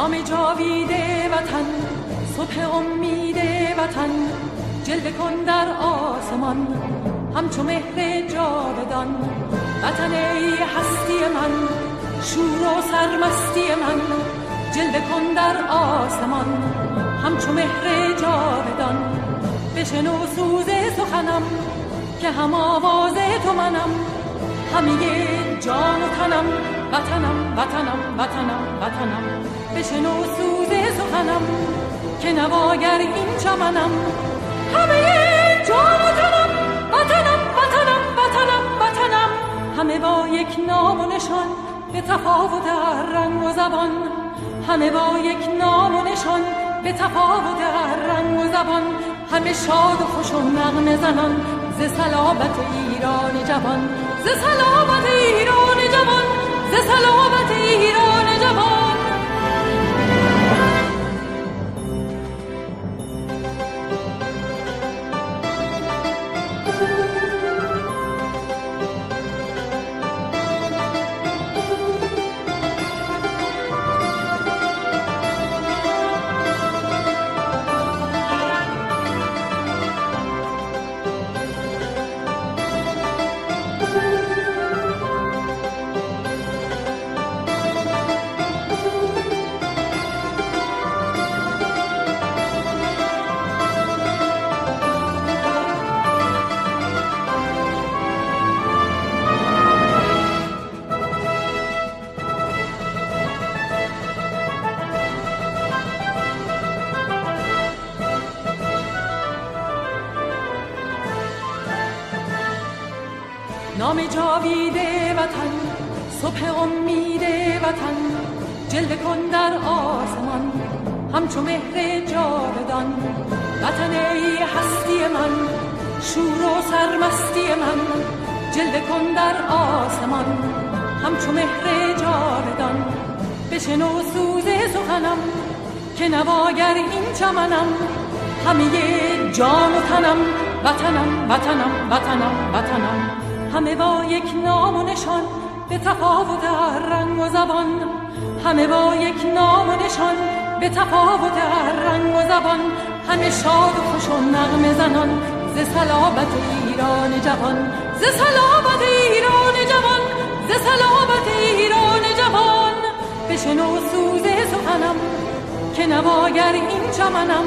نام جاوید وطن، صبح امید وطن، جلوه کن در آسمان همچو مهر جاودان. وطن ای هستی من، شور و سرمستی من، جلوه کن در آسمان همچو مهر جاودان. بشنو سوز سخنم که هم آواز تو منم، همه جان و تنم وطنم وطنم وطنم وطنم. بشنو سوز سخنم که نواگر این چمنم، همه جان و تنم وطنم وطنم وطنم وطنم. همه با یک نام و نشان به تفاوت رنگ و زبان، همه با یک نام و نشان به تفاوت رنگ و زبان. همه شاد و خوش و نغمه زنان ز صلابت ایران جوان، ز صلابت ایران جوان، ز صلابت ایران جوان. نام جاوید وطن، صبح امید وطن، جلوه کن در آسمان همچو مهر جاودان. وطن ای هستی من، شور و سرمستی من، جلوه کن در آسمان همچو مهر جاودان. بشنو سوز سخنم که نواگر این چمنم، همه جان و تنم وطنم وطنم وطنم وطنم. همه با یک نام و نشان به تفاوت رنگ و زبان، همه با یک نام و نشان به تفاوت رنگ و زبان. همه شاد و خوش و نغمه زنان ز صلابت ایران جوان، ز صلابت ایران جوان، ز صلابت ایران جوان. بشنو سوز سخنم که نواگر این چمنم،